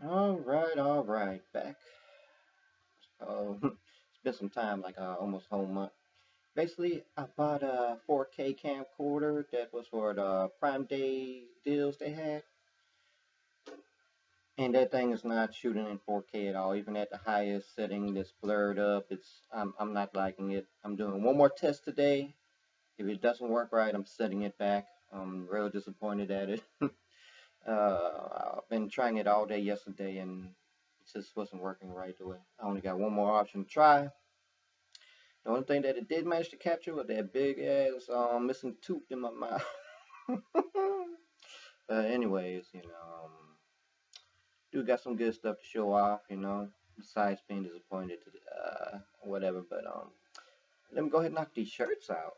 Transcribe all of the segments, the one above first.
All right, back. It's been some time, like almost a whole month. Basically, I bought a 4K camcorder that was for the Prime Day deals they had, and that thing is not shooting in 4K at all. Even at the highest setting, that's blurred up. I'm not liking it. I'm doing one more test today. If it doesn't work right, I'm setting it back. I'm real disappointed at it. I've been trying it all day yesterday, and it just wasn't working right away. I only got one more option to try. The only thing that it did manage to capture was that big ass missing tooth in my mouth. But anyways, do got some good stuff to show off, besides being disappointed to whatever. But let me go ahead and knock these shirts out.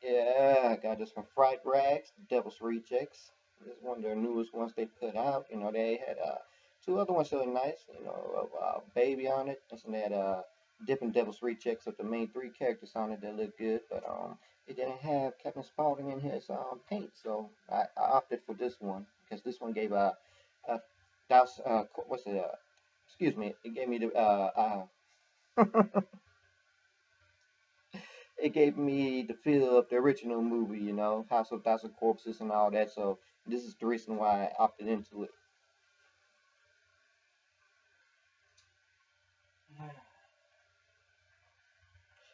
Yeah, I got this from Fright Rags, Devil's Rejects. This is one of their newest ones they put out. They had two other ones really nice. Baby on it. And they had different Devil's Rejects with the main three characters on it that look good. But it didn't have Captain Spaulding in his paint, so I opted for this one because this one gave a douse. What's it? Excuse me. It gave me the it gave me the feel of the original movie, House of Thousand Corpses and all that. So this is the reason why I opted into it.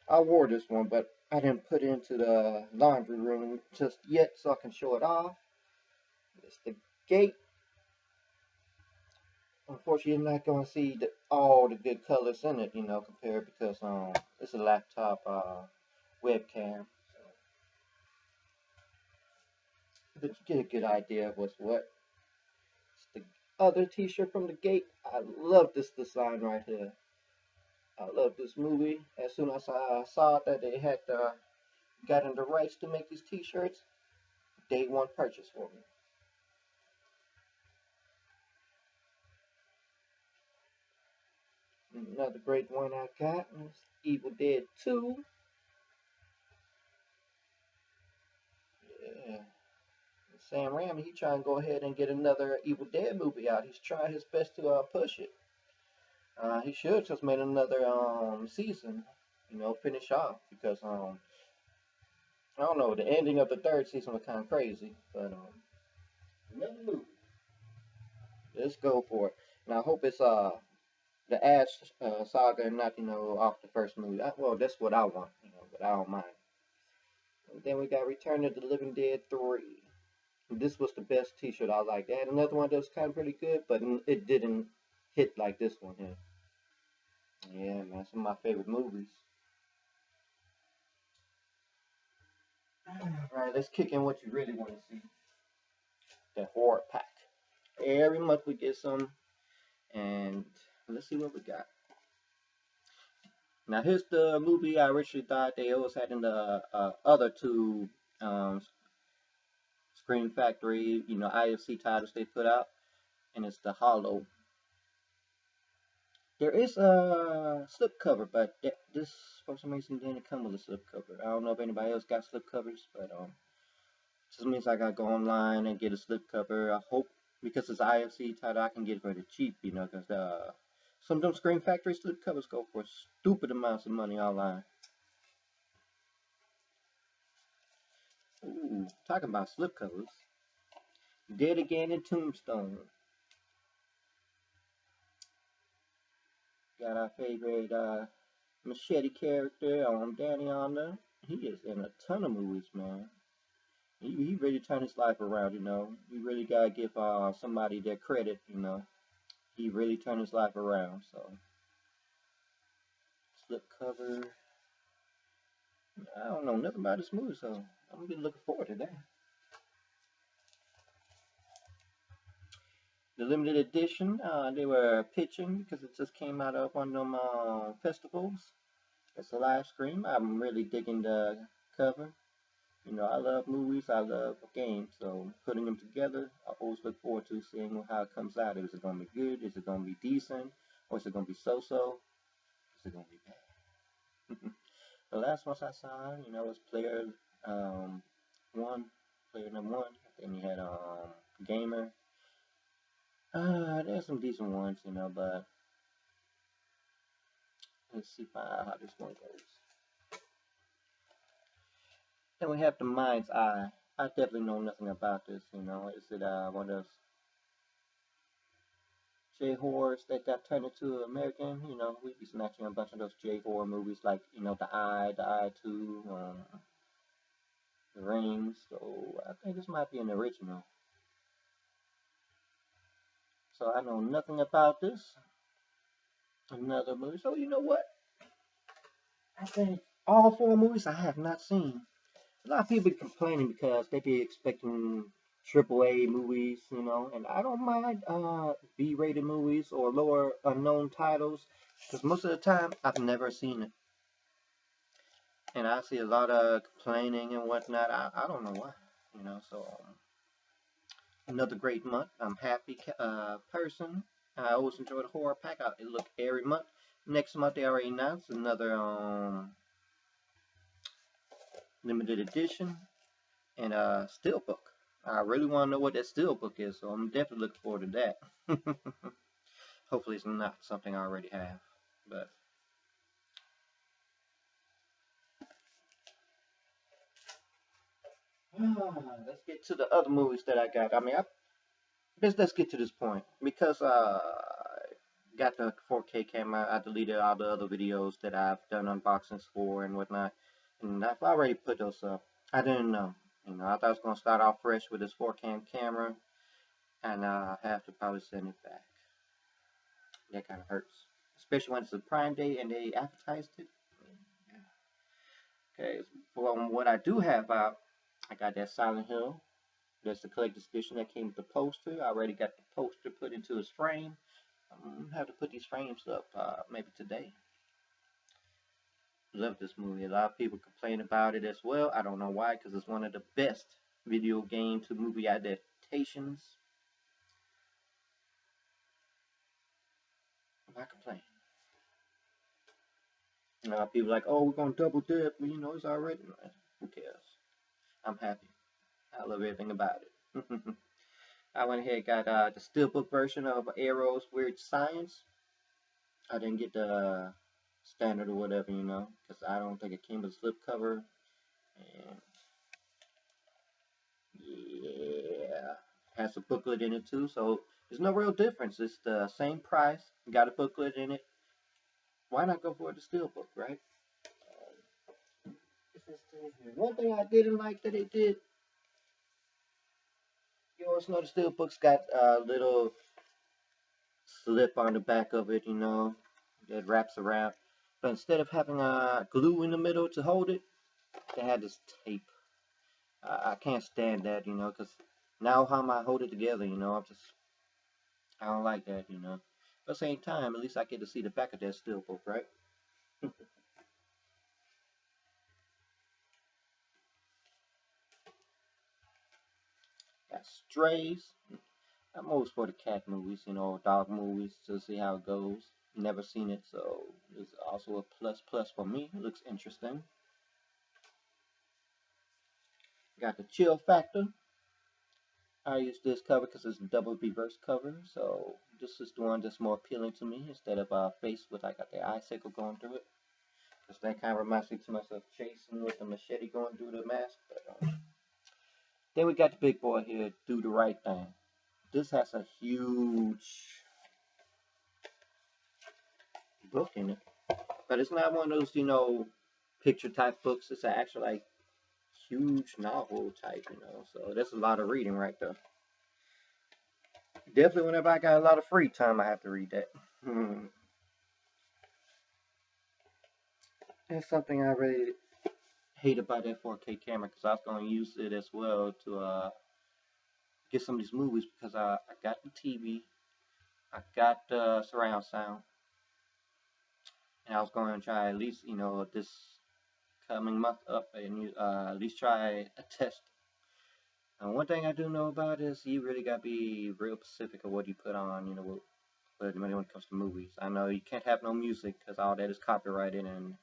I wore this one, but I didn't put it into the laundry room just yet, so I can show it off. It's the gate. Unfortunately, you're not going to see all the good colors in it, compared because it's a laptop webcam. But you get a good idea of what's what. It's the other T-shirt from the gate. I love this design right here. I love this movie. As soon as I saw that they had gotten the rights to make these T-shirts, day one purchase for me. Another great one I got is Evil Dead 2. Yeah. Sam Raimi, he trying to go ahead and get another Evil Dead movie out. He's trying his best to push it. He should just made another season, finish off because I don't know, the ending of the third season was kind of crazy, but another movie. Let's go for it. And I hope it's the Ash saga and not off the first movie. Well, that's what I want, but I don't mind. And then we got Return of the Living Dead 3. This was the best T-shirt I liked. They had another one that was kind of pretty good, but it didn't hit like this one here. Yeah, man, some of my favorite movies. All right, let's kick in what you really want to see. The Horrorpack. Every month we get some, and let's see what we got. Now here's the movie I originally thought they always had in the other two um, Scream Factory, IFC titles they put out, and it's The Hollow. There is a slipcover, but this for some reason didn't come with a slipcover. I don't know if anybody else got slipcovers, but just means I gotta go online and get a slipcover. I hope because it's IFC title, I can get it for the cheap, because some of them Scream Factory slipcovers go for stupid amounts of money online. Ooh, talking about slipcovers. Dead Again and Tombstone. Got our favorite machete character, Danny on there. He is in a ton of movies, man. He really turned his life around, You really gotta give somebody their credit, He really turned his life around, so. Slip cover. I don't know nothing about this movie, so I'm gonna be looking forward to that. The limited edition, they were pitching because it just came out of one of them festivals. It's a live stream. I'm really digging the cover. I love movies, I love games, so putting them together, I always look forward to seeing how it comes out. Is it going to be good? Is it going to be decent? Or is it going to be so-so? Is it going to be bad? The last ones I saw, was player one, player number one. Then you had gamer. There's some decent ones, but let's see how this one goes. Then we have The Mind's Eye. I definitely know nothing about this, Is it one of those J horrors that got turned into American? We be snatching a bunch of those J horror movies like, The Eye 2, The Rings. So I think this might be an original. So I know nothing about this. Another movie. So you know what? I think all four movies I have not seen. A lot of people be complaining because they be expecting AAA movies, and I don't mind B-rated movies or lower unknown titles because most of the time I've never seen it, and I see a lot of complaining and whatnot. I don't know why, So another great month. I'm happy person. I always enjoy the Horrorpack. I look every month. Next month they already announced another limited edition and steelbook. I really want to know what that steelbook is, so I'm definitely looking forward to that. Hopefully, it's not something I already have, but let's get to the other movies that I got. I mean, let's get to this point because got the 4K camera. I deleted all the other videos that I've done unboxings for and whatnot, and I've already put those up. I didn't know, I thought I was gonna start off fresh with this 4K camera, and I have to probably send it back. That kind of hurts, especially when it's a Prime Day and they advertised it. Okay, from what I do have out, I got that Silent Hill. That's the collector's edition that came with the poster. I already got the poster put into its frame. I'm gonna have to put these frames up maybe today. Love this movie. A lot of people complain about it as well. I don't know why, because it's one of the best video game to movie adaptations. I complain. People are like, oh, we're gonna double dip. It's already. Who cares? I'm happy. I love everything about it. I went ahead and got the steelbook version of Arrow's Weird Science. I didn't get the standard or whatever, because I don't think it came with a slipcover. And yeah, has a booklet in it too, so there's no real difference. It's the same price. Got a booklet in it. Why not go for the steelbook, right? One thing I didn't like that they did, you always know the steelbook's got a little slip on the back of it, that wraps around. But instead of having glue in the middle to hold it, they had this tape. I can't stand that, because now how am I hold it together, I don't like that, But at the same time, at least I get to see the back of that steelbook, right? Got Strays. I'm always for the cat movies, dog movies to see how it goes. Never seen it, so it's also a plus plus for me. It looks interesting. Got the Chill Factor. I use this cover because it's a double reverse cover, so this is the one that's more appealing to me instead of a face with I got the icicle going through it. Because that kind of reminds me to myself chasing with the machete going through the mask. But, then we got the big boy here, Do the Right Thing. This has a huge book in it, but it's not one of those, picture type books. It's an actual like huge novel type, So that's a lot of reading right there. Definitely, whenever I got a lot of free time, I have to read that. That's something I really hate about that 4K camera because I was going to use it as well to get some of these movies because I got the TV, I got the surround sound, and I was going to try at least, this coming month up and at least try a test. And one thing I do know about is you really got to be real specific of what you put on, when it comes to movies. I know you can't have no music because all that is copyrighted and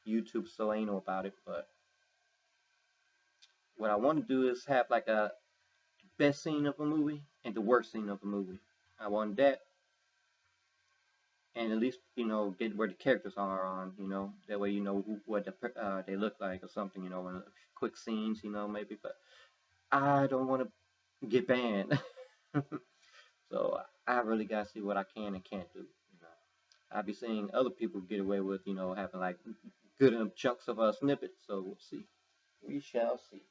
YouTube's so anal about it, but what I want to do is have like a best scene of a movie and the worst scene of a movie. I want that, and at least get where the characters are on. That way what they look like or something. In quick scenes. Maybe, but I don't want to get banned. So I really gotta see what I can and can't do. I be seeing other people get away with having like good enough chunks of snippets. So we'll see. We shall see.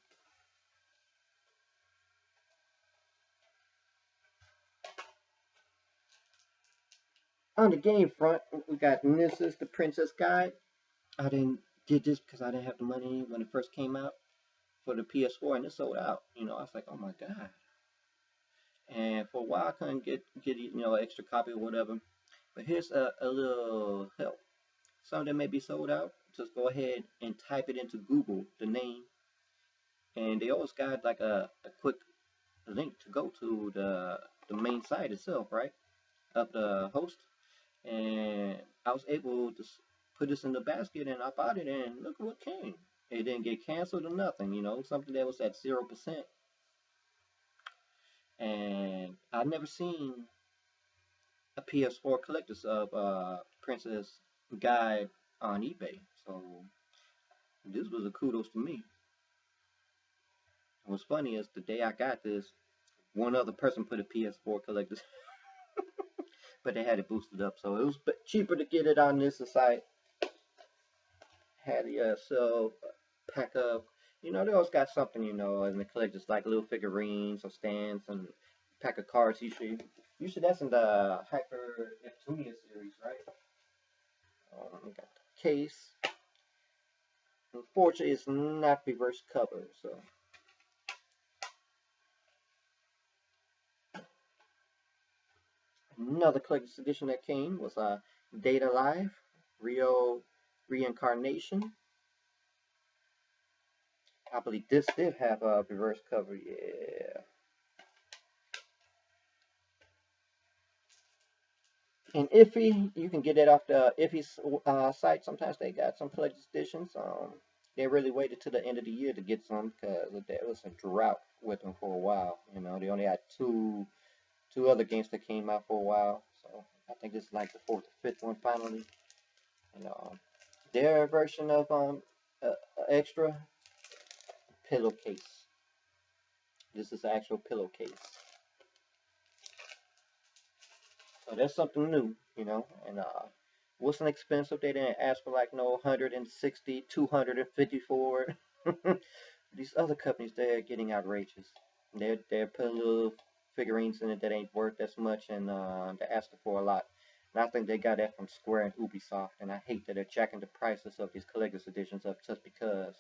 On the game front, we got This is the Princess Guide. I didn't get this because I didn't have the money when it first came out for the PS4, and it sold out. I was like, oh my god. And for a while, I couldn't get an extra copy or whatever. But here's a little help. Some of them may be sold out. Just go ahead and type it into Google, the name, and they always got like a quick link to go to the main site itself, right? Of the host. And I was able to put this in the basket, and I bought it, and look what came. It didn't get canceled or nothing, something that was at 0%. And I've never seen a PS4 collector's of Princess Guide on eBay. So this was a kudos to me. What's funny is the day I got this, one other person put a PS4 collector's, but they had it boosted up, so it was cheaper to get it on this site. Had so pack up. They always got something, and the collectors like little figurines or stands and pack of cards. Usually that's in the Hyper Neptunia series, right? We got the case. Unfortunately, it's not reverse cover, so. Another collector's edition that came was Data Live, Rio Reincarnation. I believe this did have a reverse cover, yeah. And Iffy, you can get it off the Iffy's site. Sometimes they got some collector's editions. They really waited to the end of the year to get some because there was a drought with them for a while. They only had two other games that came out for a while. So I think this is like the fourth or fifth one finally. Their version of extra pillowcase. This is an actual pillowcase. So that's something new, and wasn't expensive. They didn't ask for like no 160, 250 for it. These other companies, they're getting outrageous. They're putting little figurines in it that ain't worth as much, and they're asking for a lot. And I think they got that from Square and Ubisoft, and I hate that they're jacking the prices of these collector's editions up just because,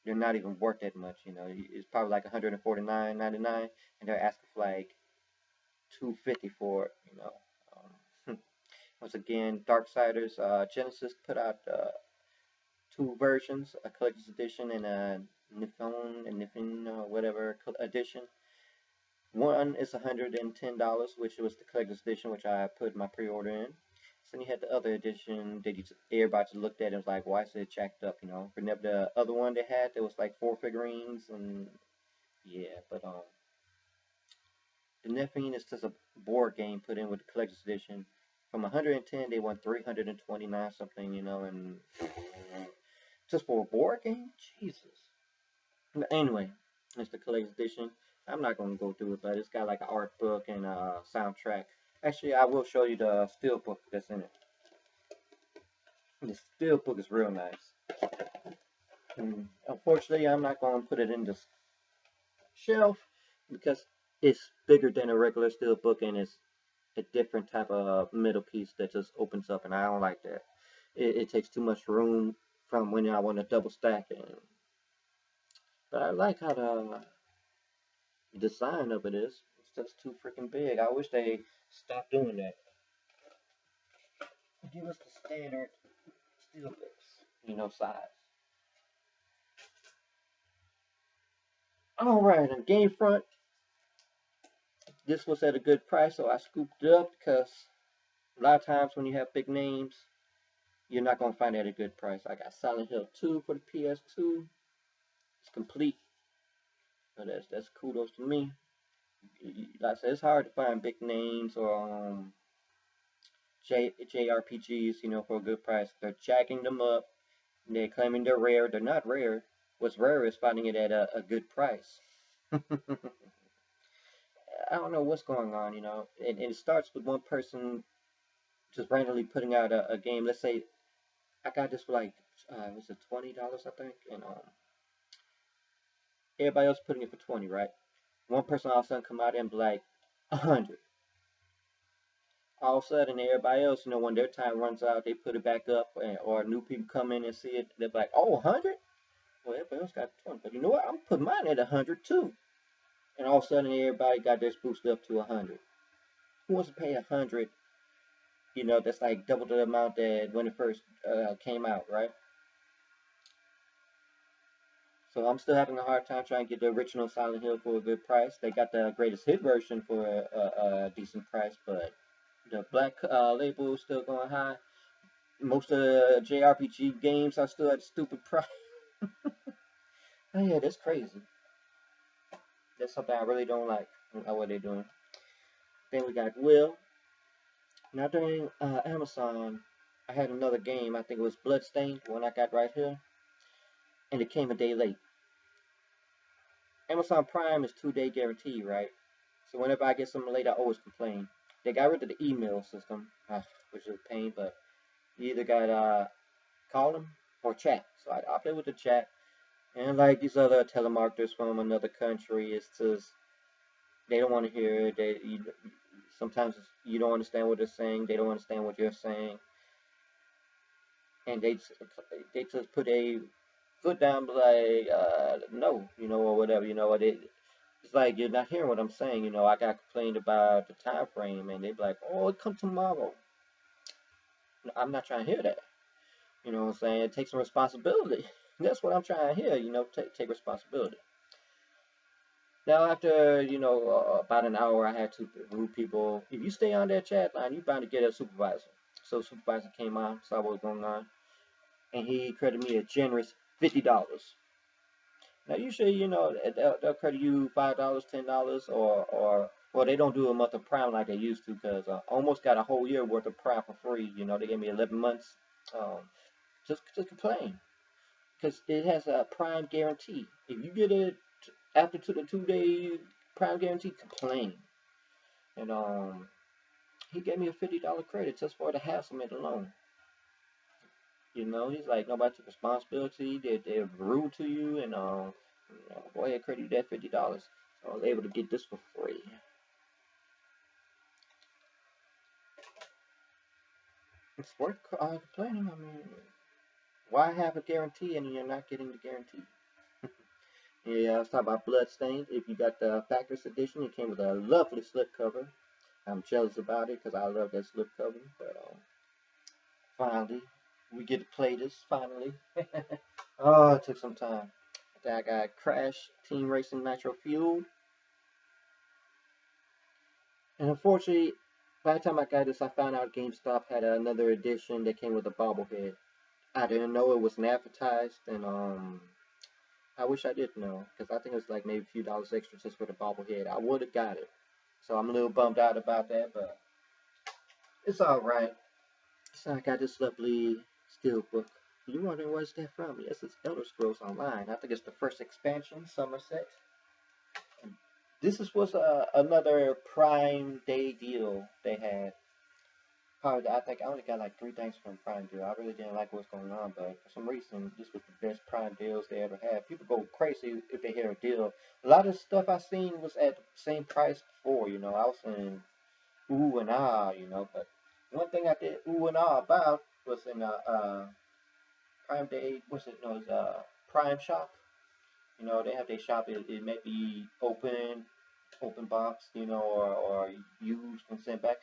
they're not even worth that much. It's probably like $149.99, and they're asking for like $250 for it. Once again, Darksiders Genesis put out two versions, a collector's edition and a Nifon whatever edition. One is $110, which was the collector's edition, which I put my pre-order in. Then you had the other edition that everybody just looked at and was like, why is it jacked up, For the other one they had, there was like 4 figurines, and yeah, but the Nephilim is just a board game put in with the collector's edition. From 110, they want 329 something, and just for a board game, Jesus. But anyway, it's the collector's edition. I'm not gonna go through it, but it's got like an art book and a soundtrack. Actually, I will show you the steel book that's in it. The steel book is real nice. And unfortunately, I'm not gonna put it in this shelf because it's bigger than a regular steel book and it's a different type of middle piece that just opens up, and I don't like that. It takes too much room from when I want to double stack it. But I like how the design of it is. It's just too freaking big. I wish they stopped doing that. Give us the standard steel books, size. Alright, on game front, this was at a good price, so I scooped it up because a lot of times when you have big names, you're not going to find it at a good price. I got Silent Hill 2 for the PS2. It's complete. So that's kudos to me. Like I said, it's hard to find big names or JRPGs, for a good price. They're jacking them up. They're claiming they're rare. They're not rare. What's rare is finding it at a good price. I don't know what's going on, and it starts with one person just randomly putting out a game. Let's say I got this for like, was it $20, I think, and everybody else putting it for 20, right? One person all of a sudden come out and be like 100. All of a sudden, everybody else, when their time runs out, they put it back up, or new people come in and see it. They're like, oh, 100? Well, everybody else got 20. But you know what? I'm putting mine at 100 too. And all of a sudden, everybody got theirs boosted up to 100. Who wants to pay 100? That's like double the amount that when it first came out, right? So I'm still having a hard time trying to get the original Silent Hill for a good price. They got the greatest hit version for a decent price, but the black label is still going high. Most of the JRPG games are still at a stupid price. Oh yeah, that's crazy. That's something I really don't like what they're doing. Then we got Will. Now during Amazon, I had another game. I think it was Bloodstained, the one I got right here, and it came a day late. Amazon Prime is 2-day guarantee, right? So whenever I get something late, I always complain. They got rid of the email system, which is a pain, but you either got call them or chat. So I opted with the chat. And like these other telemarketers from another country, it's just they don't want to hear it. Sometimes you don't understand what they're saying. They don't understand what you're saying, and they just put a foot down, like no, or whatever. It's like you're not hearing what I'm saying. I got complained about the time frame, and they be like, "Oh, it come tomorrow." I'm not trying to hear that. You know what I'm saying? Take some responsibility. That's what I'm trying to hear. Take responsibility. Now, after about an hour, I had to remove people. If you stay on that chat line, you're bound to get a supervisor. So, the supervisor came on, saw what was going on, and he credited me a generous $50. Now, usually, they'll credit you $5, $10, or well, they don't do a month of Prime like they used to, because I almost got a whole year worth of Prime for free. They gave me 11 months. Just complain, because it has a Prime guarantee. If you get it after the 2-day Prime guarantee, complain. And he gave me a $50 credit just for the hasslement alone. He's like, nobody took responsibility. They're rude to you, and go ahead, credit you that $50. So I was able to get this for free. It's worth complaining. I mean, why have a guarantee and you're not getting the guarantee? Yeah, I was talking about Bloodstained. If you got the Factors Edition, it came with a lovely slipcover. I'm jealous about it because I love that slipcover. But finally, we get to play this. Finally. Oh, it took some time. Then I got Crash Team Racing Nitro Fuel. And unfortunately, by the time I got this, I found out GameStop had another edition that came with a bobblehead. I didn't know it wasn't advertised, and I wish I did know, because I think it was like maybe a few dollars extra just for the bobblehead. I would have got it. So I'm a little bummed out about that, but it's alright. So I got this lovely steelbook. You wondering where's that from? Yes, it's Elder Scrolls Online. I think it's the first expansion, Somerset. And this was another Prime Day deal they had. Probably, I think I only got like 3 things from Prime deal. I really didn't like what's going on, but for some reason, this was the best Prime deals they ever had. People go crazy if they hear a deal. A lot of stuff I seen was at the same price before. I was in ooh and ah, but one thing I did ooh and ah about was in Prime Day. What's it? No, it's Prime Shop. They have their shop. It may be open box, or used and sent back.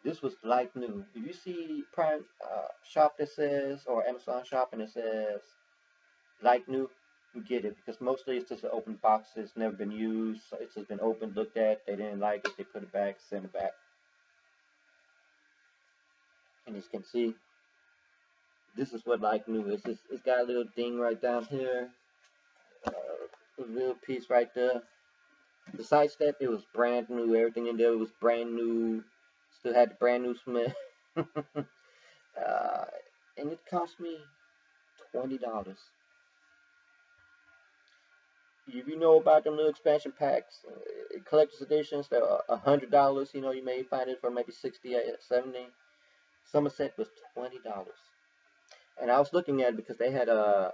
This was like new. If you see Prime Shop that says, or Amazon Shop and it says like new, you get it, because mostly it's just an open box. It's never been used. So it's just been opened, looked at. They didn't like it. They put it back, sent it back. And as you can see, this is what like new is. It's got a little ding right down here, a little piece right there. Besides that, it was brand new. Everything in there was brand new. Still had the brand new smell. And it cost me $20. If you know about them little expansion packs, collector's editions, they're $100. You know, you may find it for maybe 60, 70. Somerset was $20. And I was looking at it because they had a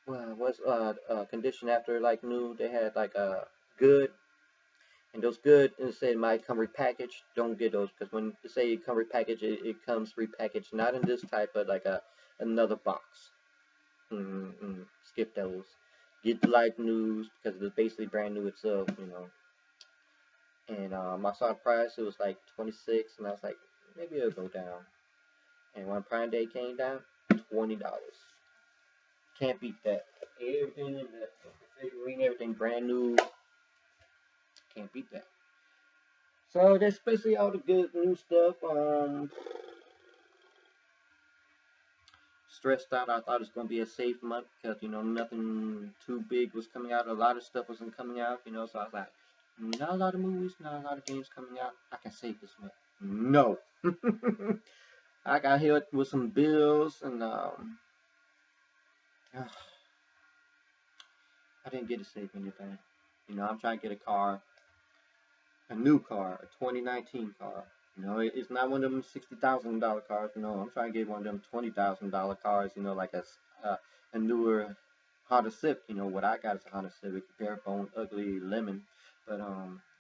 was condition after like new. They had like a good, and those good, and say it might come repackaged. Don't get those because when you say it come repackaged, it comes repackaged not in this type, but like another box. Skip those. Get the light news because it's basically brand new itself, you know. And I saw the price; it was like 26, and I was like, maybe it'll go down. And when Prime Day came down, $20. Can't beat that. Everything in the figurine, everything brand new. Can't beat that. So that's basically all the good new stuff. Stressed out. I thought it was gonna be a safe month because you know nothing too big was coming out. A lot of stuff wasn't coming out. You know, so I was like, not a lot of movies, not a lot of games coming out. I can save this month. No. I got hit with some bills and I didn't get to save anything. You know, I'm trying to get a new car, a 2019 car. You know, it's not one of them $60,000 cars. No, I'm trying to get one of them $20,000 cars. You know, like a newer Honda Civic. You know, what I got is a Honda Civic, bare bone, ugly lemon. But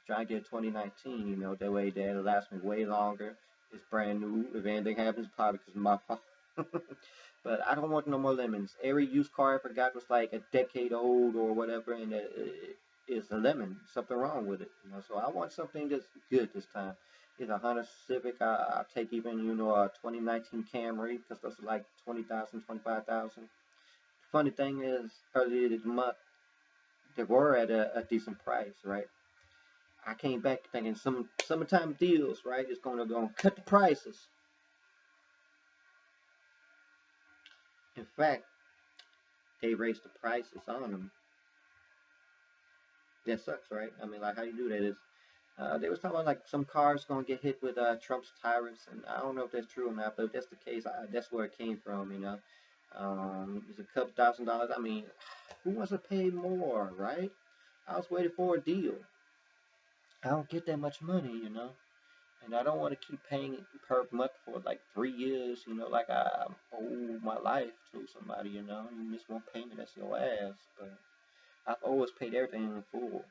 trying to get a 2019. You know, that way that'll last me way longer. It's brand new. If anything happens, probably because of my fault. But I don't want no more lemons. Every used car I ever got was like a decade old or whatever, and it's a lemon. Something wrong with it, you know. So I want something that's good this time. It's a Honda Civic. I'll take even a 2019 Camry because those are like 20,000, 25,000. Funny thing is, earlier this month they were at a decent price, right? I came back thinking some summertime deals, right? It's gonna cut the prices. In fact, they raised the prices on them. That sucks, right? I mean, like, how you do that is, they was talking about like some cars gonna get hit with Trump's tariffs, and I don't know if that's true or not, but if that's the case, that's where it came from, you know. It's a couple $1,000s. I mean, who wants to pay more, right? I was waiting for a deal. I don't get that much money, you know, and I don't want to keep paying it per month for like 3 years, you know, like I owe my life to somebody, you know. You miss one payment, that's your ass. But I've always paid everything in full.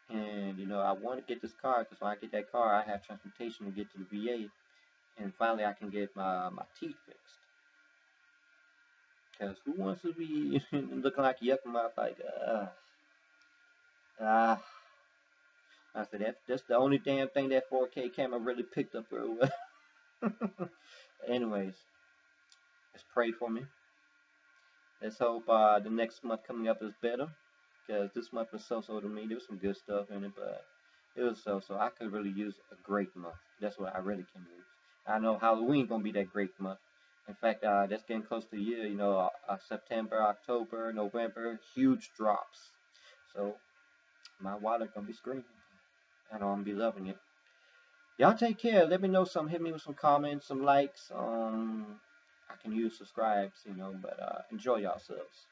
And you know, I want to get this car because when I get that car, I have transportation to get to the VA, and finally I can get my teeth fixed. Because who wants to be looking like yuck mouth like ah? I said that's the only damn thing that 4K camera really picked up real well. Anyways, let's pray for me. Let's hope the next month coming up is better. Because this month was so-so to me. There was some good stuff in it, but it was so-so. I could really use a great month. That's what I really can use. I know Halloween gonna be that great month. In fact, that's getting close to the year. You know, September, October, November, huge drops. So my wallet gonna be screaming. I know I'm gonna be loving it. Y'all take care. Let me know some. Hit me with some comments, some likes. I can use subscribes, you know. But enjoy yourselves.